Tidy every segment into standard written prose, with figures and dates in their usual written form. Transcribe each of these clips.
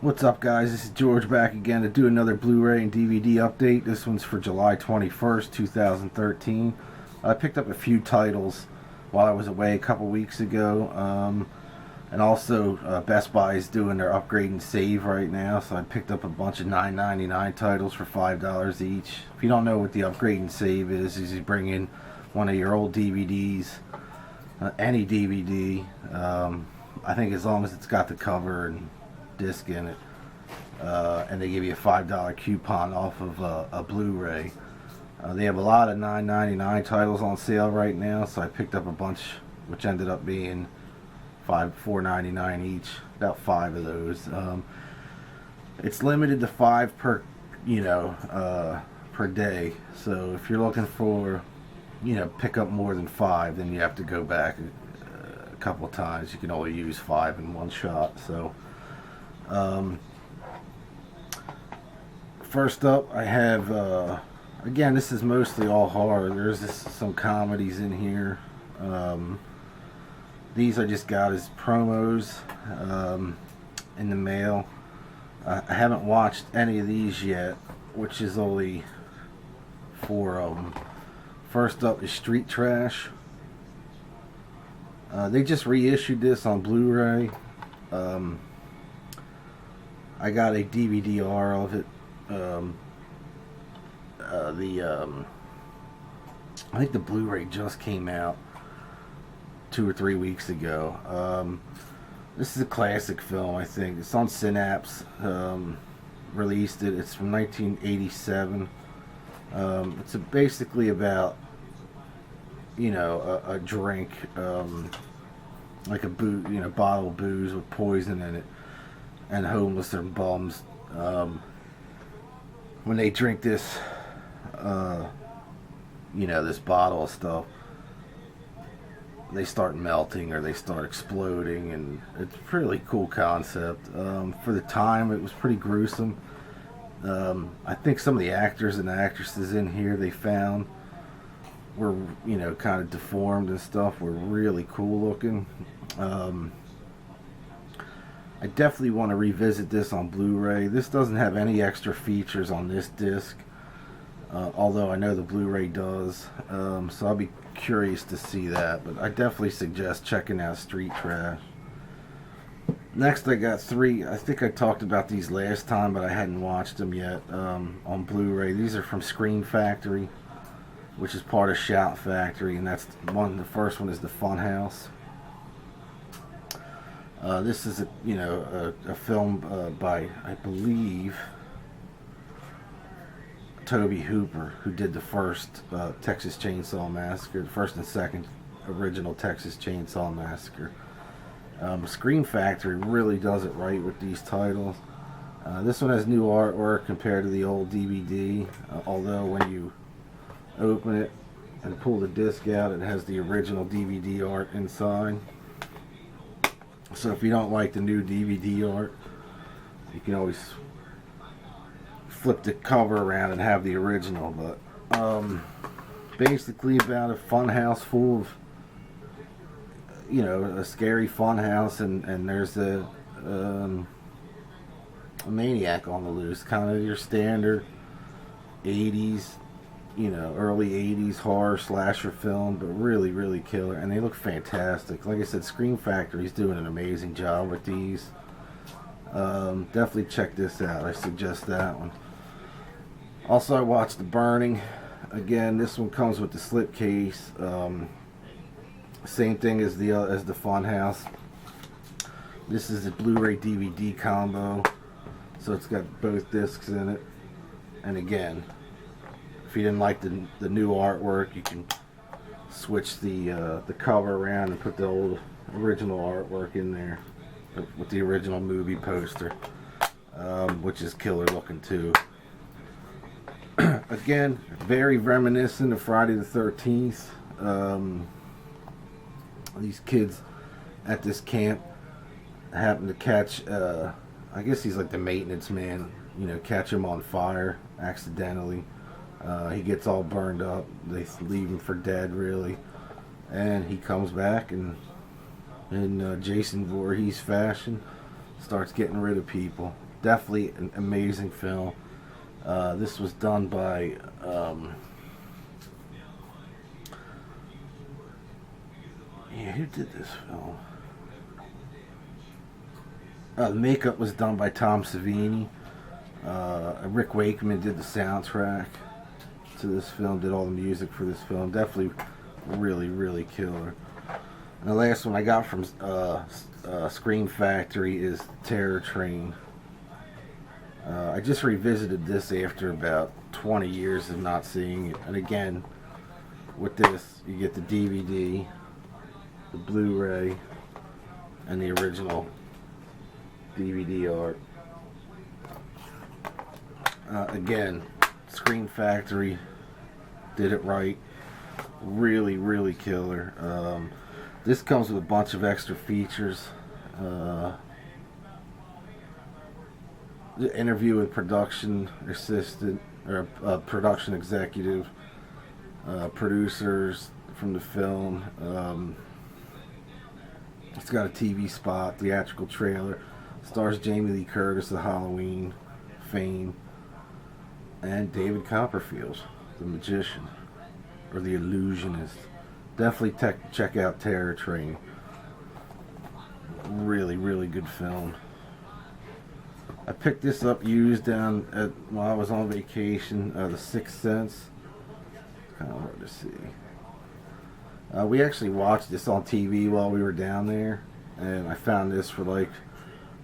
What's up, guys? This is George back again to do another Blu-ray and DVD update. This one's for July 21st, 2013. I picked up a few titles while I was away a couple weeks ago. And also, Best Buy is doing their upgrade and save right now, so I picked up a bunch of $9.99 titles for $5 each. If you don't know what the upgrade and save is you bring in one of your old DVDs, any DVD, I think as long as it's got the cover and disc in it, and they give you a $5 coupon off of a Blu-ray. They have a lot of $9.99 titles on sale right now, so I picked up a bunch, which ended up being $4.99 each. About 5 of those. It's limited to 5 per day. So if you're looking for, pick up more than 5, then you have to go back a couple times. You can only use 5 in one shot. So. First up, I have, again, this is mostly all horror. There's some comedies in here. These I just got as promos in the mail. I haven't watched any of these yet, which is only 4 of them. First up is Street Trash. They just reissued this on Blu-ray. I got a DVD-R of it. I think the Blu-ray just came out 2 or 3 weeks ago. This is a classic film, I think. It's on Synapse. Released it. It's from 1987. It's basically about, a drink, like a bottle of booze with poison in it. And homeless and bums, when they drink this, this bottle of stuff, they start melting or they start exploding, and it's a really cool concept. For the time, it was pretty gruesome. I think some of the actors and actresses in here they found were, kind of deformed and stuff, were really cool looking. I definitely want to revisit this on Blu-ray. This doesn't have any extra features on this disc, although I know the Blu-ray does, so I'll be curious to see that, but I definitely suggest checking out Street Trash. Next I got 3, I think I talked about these last time, but I hadn't watched them yet, on Blu-ray. These are from Screen Factory, which is part of Shout Factory, and that's the first one is the Funhouse. This is a film by, I believe, Tobe Hooper, who did the first Texas Chainsaw Massacre, the first and second original Texas Chainsaw Massacre. Screen Factory really does it right with these titles. This one has new artwork compared to the old DVD, although when you open it and pull the disc out, it has the original DVD art inside. So if you don't like the new DVD art, you can always flip the cover around and have the original. But basically about a fun house full of, a scary fun house, and there's a maniac on the loose. Kind of your standard 80s, early 80s horror slasher film, but really, really killer, and they look fantastic. Like I said, Screen Factory's doing an amazing job with these. Definitely check this out. I suggest that one. Also, I watched The Burning. Again, this one comes with the slipcase. Same thing as the Funhouse. This is a Blu-ray DVD combo, so it's got both discs in it. And again, if you didn't like the new artwork, you can switch the cover around and put the old original artwork in there with the original movie poster, which is killer looking too. Again, very reminiscent of Friday the 13th. These kids at this camp happen to catch, I guess he's like the maintenance man, catch him on fire accidentally. He gets all burned up. They leave him for dead, really. And he comes back and in Jason Voorhees fashion starts getting rid of people. Definitely an amazing film. This was done by who did this film? The makeup was done by Tom Savini. Rick Wakeman did the soundtrack to this film, did all the music for this film. Definitely really, really killer. And the last one I got from Scream Factory is Terror Train. I just revisited this after about 20 years of not seeing it. And again, with this, you get the DVD, the Blu-ray, and the original DVD art. Again, Scream Factory did it right. Really, really killer. This comes with a bunch of extra features. The interview with production assistant or production executive, producers from the film. It's got a TV spot, theatrical trailer. Stars Jamie Lee Curtis of Halloween fame, and David Copperfield, the magician or the illusionist. Definitely check out Terror Train. Really, really good film. I picked this up used down at while I was on vacation. The Sixth Sense. Kind of hard to see. We actually watched this on TV while we were down there, and I found this for it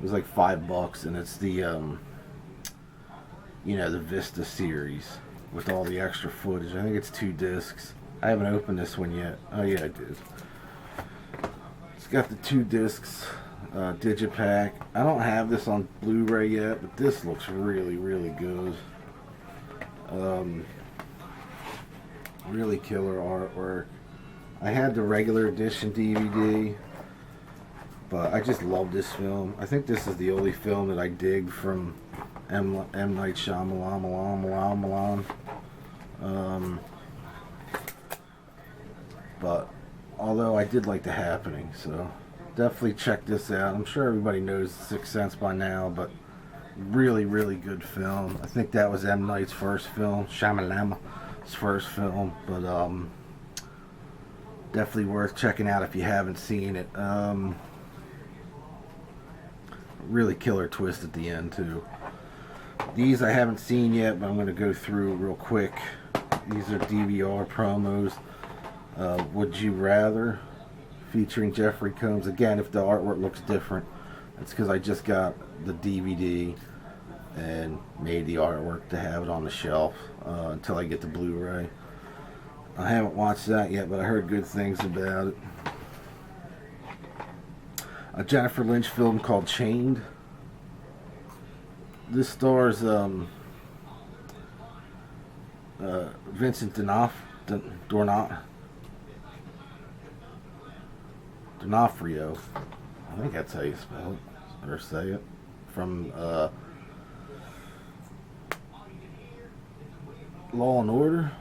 was like $5, and it's the the Vista series with all the extra footage. I think it's 2 discs. I haven't opened this one yet. Oh yeah, I did. It's got the 2 discs. Digipack. I don't have this on Blu-ray yet, but this looks really, really good. Really killer artwork. I had the regular edition DVD, but I just love this film. I think this is the only film that I dig from M. Night Shyamalan. But although I did like The Happening, so definitely check this out. I'm sure everybody knows The Sixth Sense by now, but really, really good film. I think that was M. Night's first film, Shyamalan's first film, but definitely worth checking out if you haven't seen it. Really killer twist at the end too. These I haven't seen yet, but I'm going to go through real quick. These are DVR promos. Would You Rather, featuring Jeffrey Combs. Again, if the artwork looks different, it's because I just got the DVD and made the artwork to have it on the shelf until I get the Blu-ray. I haven't watched that yet, but I heard good things about it. A Jennifer Lynch film called Chained. This stars Vincent D'Onofrio. I think that's how you spell it or say it. From Law and Order,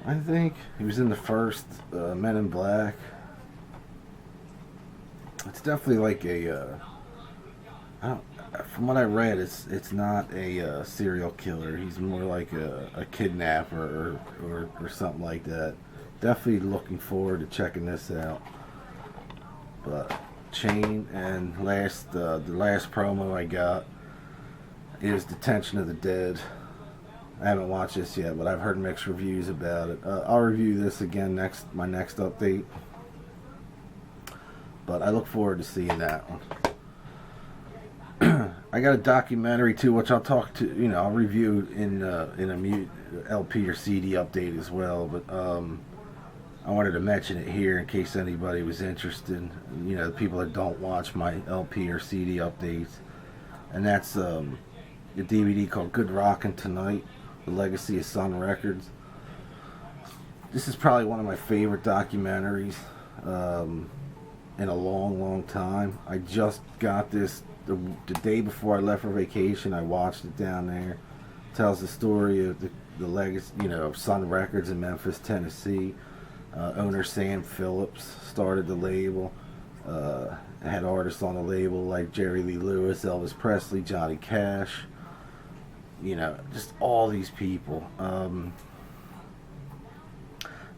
I think. He was in the first Men in Black. It's definitely like from what I read, it's not a serial killer. He's more like a kidnapper or something like that. Definitely looking forward to checking this out. But Chain, and the last promo I got is Detention of the Dead. I haven't watched this yet, but I've heard mixed reviews about it. I'll review this again my next update. But I look forward to seeing that one. I got a documentary too, which I'll talk to. I'll review in a LP or CD update as well. But I wanted to mention it here in case anybody was interested. The people that don't watch my LP or CD updates, and that's the DVD called Good Rockin' Tonight: The Legacy of Sun Records. This is probably one of my favorite documentaries in a long, long time. I just got this the day before I left for vacation. I watched it down there. It tells the story of the legacy, of Sun Records in Memphis, Tennessee. Owner Sam Phillips started the label. It had artists on the label like Jerry Lee Lewis, Elvis Presley, Johnny Cash. You know, just all these people.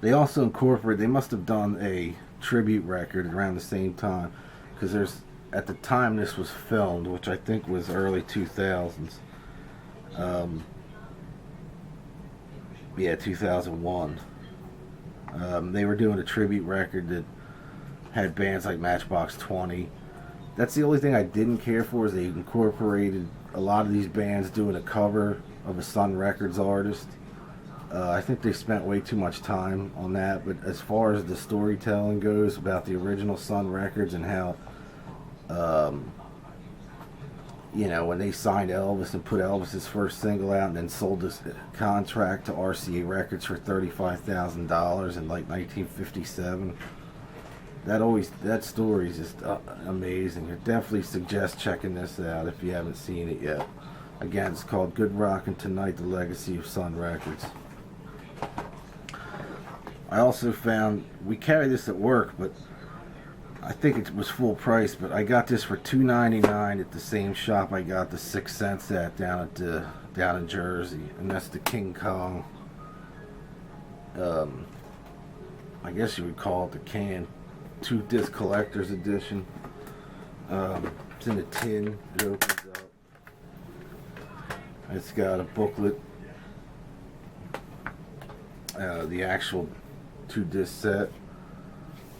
They also incorporated, they must have done a tribute record around the same time, because there's, at the time this was filmed, which I think was early 2000s. Yeah, 2001. They were doing a tribute record that had bands like Matchbox 20. That's the only thing I didn't care for, is they incorporated a lot of these bands doing a cover of a Sun Records artist. I think they spent way too much time on that, but as far as the storytelling goes about the original Sun Records and how, you know, when they signed Elvis and put Elvis's first single out and then sold his contract to RCA Records for $35,000 in like 1957, that story is just amazing. I definitely suggest checking this out if you haven't seen it yet. Again, it's called Good Rockin' Tonight, The Legacy of Sun Records. I also found, we carry this at work, but I think it was full price, but I got this for $2.99 at the same shop I got the 6 cents at down in Jersey, and that's the King Kong. I guess you would call it the can 2-disc collector's edition. It's in a tin. It opens up. It's got a booklet, the actual 2-disc set,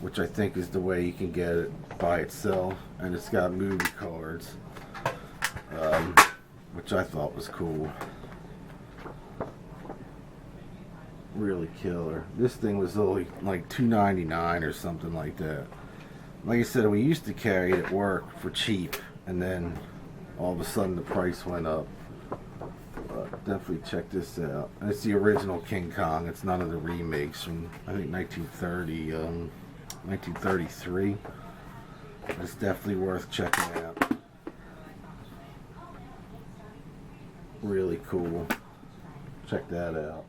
which I think is the way you can get it by itself, and it's got movie cards, which I thought was cool. Really killer. This thing was only like $2.99 or something like that. Like I said, we used to carry it at work for cheap, and then all of a sudden the price went up. Definitely check this out. And it's the original King Kong. It's none of the remakes from, I think, 1933. It's definitely worth checking out. Really cool. Check that out.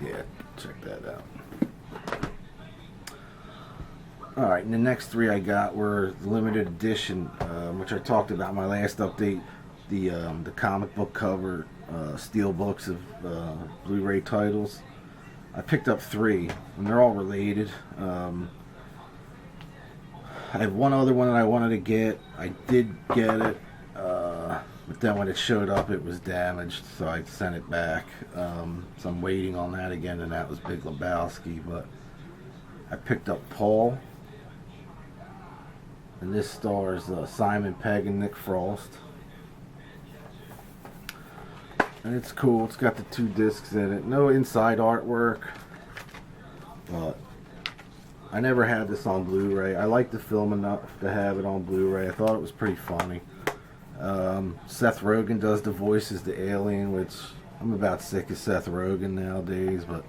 Yeah, check that out. Alright, and the next three I got were the limited edition, which I talked about in my last update. The comic book cover steel books of Blu-ray titles. I picked up 3, and they're all related. I have one other one that I wanted to get. I did get it, but then when it showed up it was damaged, so I sent it back. So I'm waiting on that again, and that was Big Lebowski. But I picked up Paul, and this stars Simon Pegg and Nick Frost. And it's cool. It's got the 2 discs in it. No inside artwork. But I never had this on Blu-ray. I like the film enough to have it on Blu-ray. I thought it was pretty funny. Seth Rogen does the voice as the alien, which I'm about sick of Seth Rogen nowadays. But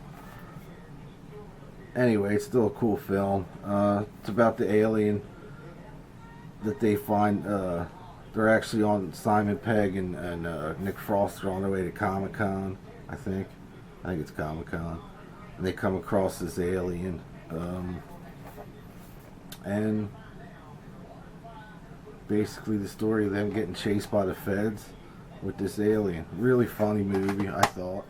anyway, it's still a cool film. It's about the alien that they find. They're actually on, Simon Pegg and Nick Frost are on their way to Comic-Con, I think. I think it's Comic-Con. And they come across this alien. And basically the story of them getting chased by the feds with this alien. Really funny movie, I thought.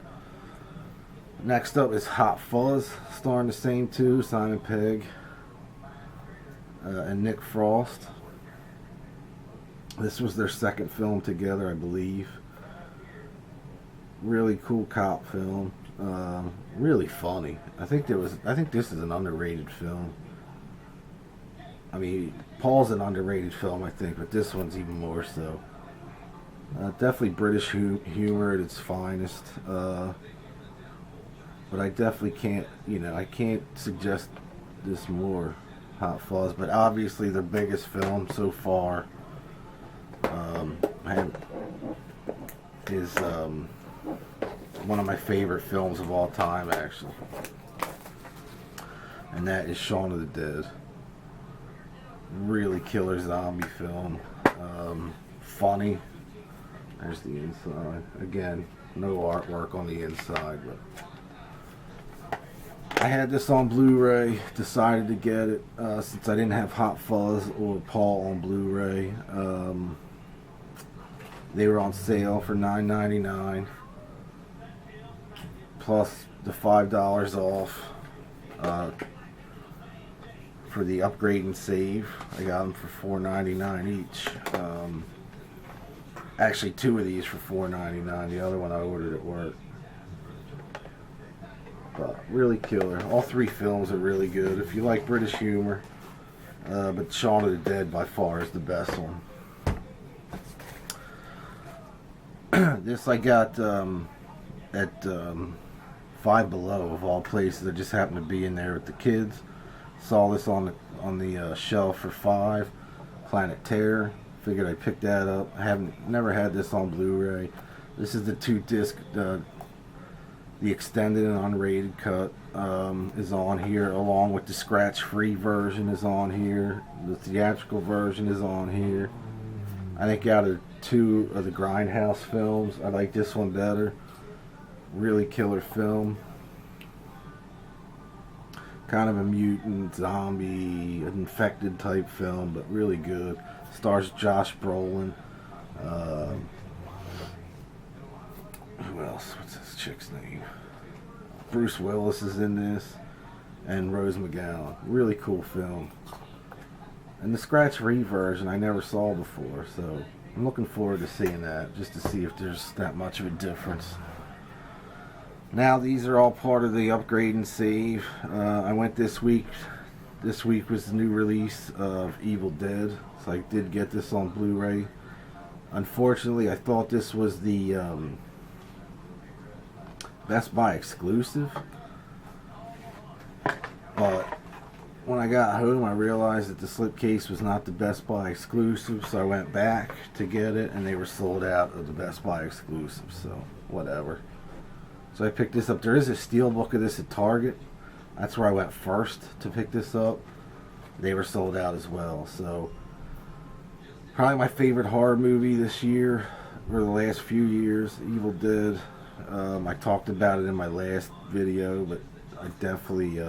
Next up is Hot Fuzz, starring the same 2, Simon Pegg and Nick Frost. This was their second film together, I believe. Really cool cop film. Really funny. I think this is an underrated film. I mean, Paul's an underrated film, I think, but this one's even more so. Definitely British humor at its finest. But I definitely can't, I can't suggest this more, Hot Fuzz. But obviously their biggest film so far is one of my favorite films of all time, actually, and that is Shaun of the Dead. Really killer zombie film. Funny. There's the inside. Again, no artwork on the inside, but I had this on Blu-ray, decided to get it since I didn't have Hot Fuzz or Paul on Blu-ray. They were on sale for $9.99 plus the $5 off for the upgrade and save. I got them for $4.99 each. Actually, two of these for $4.99. The other one I ordered at work. But really killer. All three films are really good. If you like British humor, but Shaun of the Dead by far is the best one. This I got at Five Below of all places. I just happened to be in there with the kids. Saw this on the shelf for $5. Planet Terror. Figured I'd pick that up. I never had this on Blu-ray. This is the 2-disc. The extended and unrated cut is on here, along with the scratch-free version is on here. The theatrical version is on here. I think out of two of the Grindhouse films, I like this one better. Really killer film. Kind of a mutant, zombie, infected type film, but really good. Stars Josh Brolin. Who else? What's this chick's name? Bruce Willis is in this, and Rose McGowan. Really cool film. And the scratch-free version I never saw before, so I'm looking forward to seeing that, just to see if there's that much of a difference. Now these are all part of the upgrade and save. I went this week. This week was the new release of Evil Dead, so I did get this on Blu-ray. Unfortunately, I thought this was the Best Buy exclusive, but when I got home I realized that the slipcase was not the Best Buy exclusive, so I went back to get it and they were sold out of the Best Buy exclusive, so whatever. So I picked this up. There is a steelbook of this at Target. That's where I went first to pick this up. They were sold out as well, so probably my favorite horror movie this year, or the last few years, Evil Dead. I talked about it in my last video, but I definitely,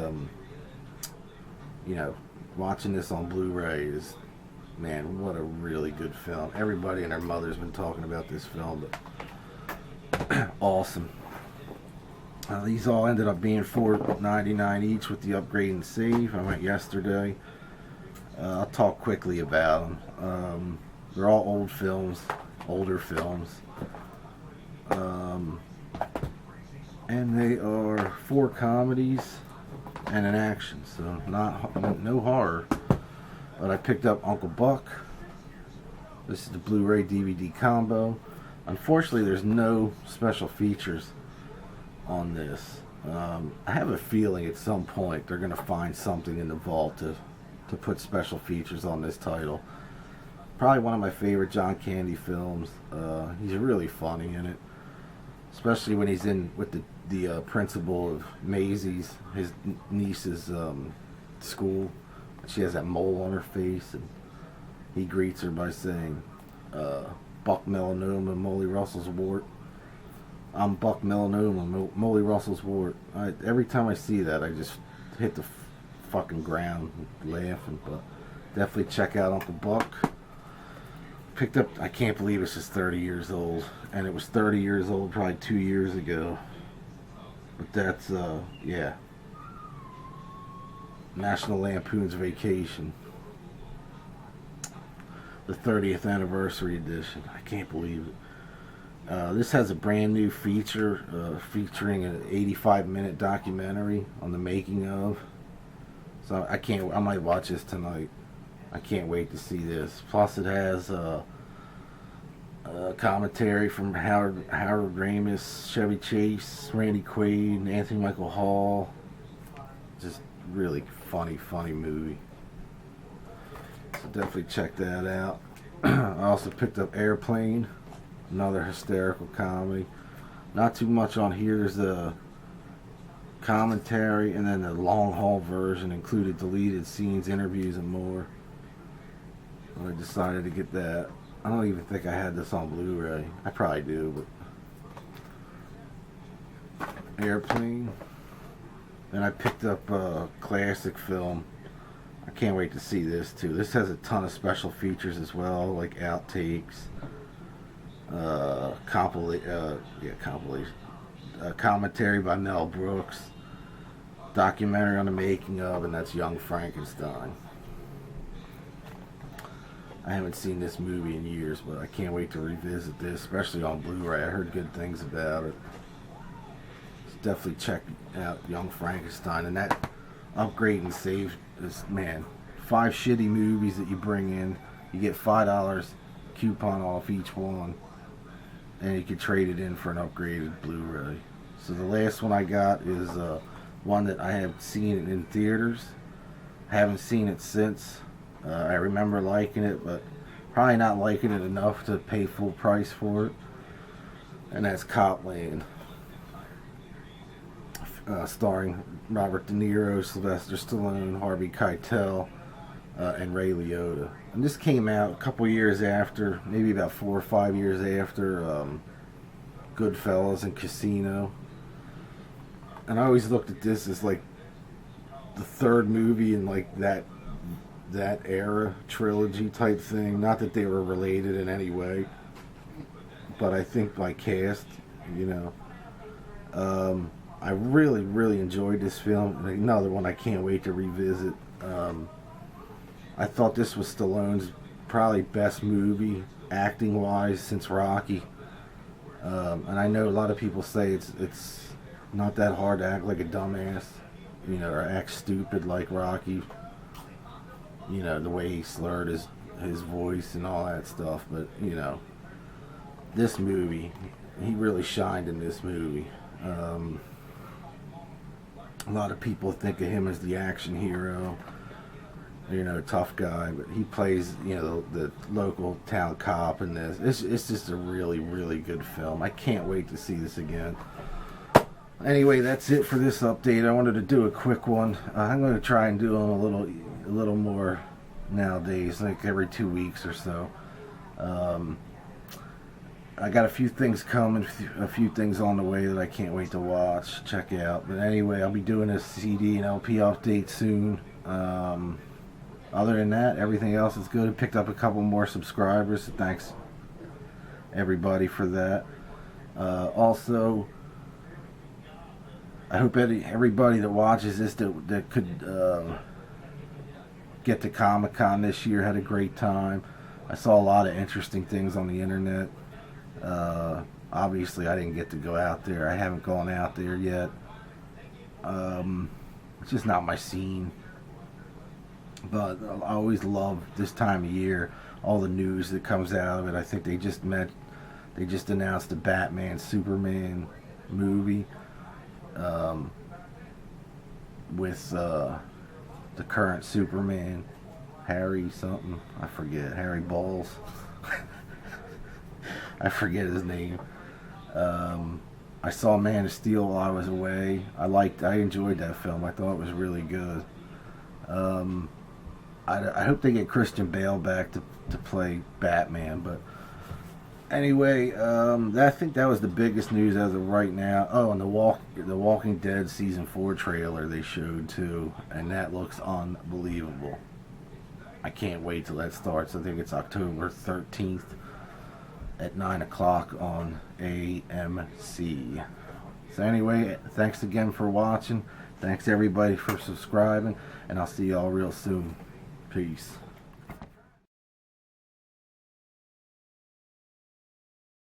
watching this on Blu-ray is, man, what a really good film. Everybody and their mother's been talking about this film, but awesome. These all ended up being $4.99 each with the upgrade and save. I went yesterday. I'll talk quickly about them. They're all older films. And they are 4 comedies and an action, so no horror. But I picked up Uncle Buck. This is the Blu-ray DVD combo. Unfortunately, there's no special features on this. I have a feeling at some point they're going to find something in the vault to put special features on this title. Probably one of my favorite John Candy films. He's really funny in it, especially when he's in with the principal of Maisie's, his niece's school. She has that mole on her face, and he greets her by saying, Buck Melanoma, Molly Russell's wart. I'm Buck Melanoma, Molly Russell's wart. Every time I see that, I just hit the fucking ground laughing. But definitely check out Uncle Buck. Picked up, I can't believe it's just 30 years old, and it was 30 years old probably 2 years ago. But that's, yeah. National Lampoon's Vacation. The 30th anniversary edition. I can't believe it. This has a brand new feature featuring an 85-minute documentary on the making of. So I might watch this tonight. I can't wait to see this. Plus it has commentary from Howard Ramis, Chevy Chase, Randy Quaid, Anthony Michael Hall. Just really funny movie. So definitely check that out. I also picked up Airplane, another hysterical comedy. Not too much on here. There's a commentary, and then the long haul version included deleted scenes, interviews, and more. I decided to get that. I don't even think I had this on Blu-ray. I probably do, but Airplane. Then I picked up a classic film. I can't wait to see this too. This has a ton of special features as well, like outtakes, compilation, commentary by Mel Brooks, documentary on the making of, and that's Young Frankenstein. I haven't seen this movie in years, but I can't wait to revisit this, especially on Blu-ray. I heard good things about it. Definitely check out Young Frankenstein, and that upgrade and save is, man, 5 shitty movies that you bring in, you get $5 coupon off each one, and you can trade it in for an upgraded Blu-ray. So the last one I got is one that I have seen in theaters. I haven't seen it since. I remember liking it, but probably not liking it enough to pay full price for it, and that's Kotlin. Starring Robert De Niro, Sylvester Stallone, Harvey Keitel, and Ray Liotta. And this came out a couple years after, maybe about 4 or 5 years after Goodfellas and Casino. And I always looked at this as like the third movie in like that era trilogy type thing. Not that they were related in any way, but I think by cast, you know. I really, really enjoyed this film. Another one I can't wait to revisit. I thought this was Stallone's probably best movie, acting-wise, since Rocky. And I know a lot of people say it's not that hard to act like a dumbass, you know, or act stupid like Rocky. You know, the way he slurred his voice and all that stuff. But, you know, this movie, he really shined in this movie. A lot of people think of him as the action hero, you know, tough guy, but he plays, you know, the local town cop in this. It's just a really, really good film. I can't wait to see this again. Anyway, that's it for this update. I wanted to do a quick one. I'm going to try and do them a little more nowadays, like every 2 weeks or so. I got a few things coming, a few things on the way that I can't wait to watch, check out. But anyway, I'll be doing a CD and LP update soon. Other than that, everything else is good. I picked up a couple more subscribers, so thanks everybody for that. Also, I hope everybody that watches this that could get to Comic-Con this year had a great time. I saw a lot of interesting things on the internet. Obviously I didn't get to go out there. I haven't gone out there yet. It's just not my scene. But I always love this time of year, all the news that comes out of it. I think they just announced the Batman Superman movie with the current Superman, Harry something, I forget, Harry Balls. I forget his name. I saw Man of Steel while I was away. I enjoyed that film. I thought it was really good. I hope they get Christian Bale back to play Batman. But anyway, I think that was the biggest news as of right now. Oh, and the Walking Dead Season 4 trailer they showed too, and that looks unbelievable. I can't wait till that starts. I think it's October 13th. At 9 o'clock on AMC. So anyway, thanks again for watching. Thanks everybody for subscribing, and I'll see y'all real soon. Peace.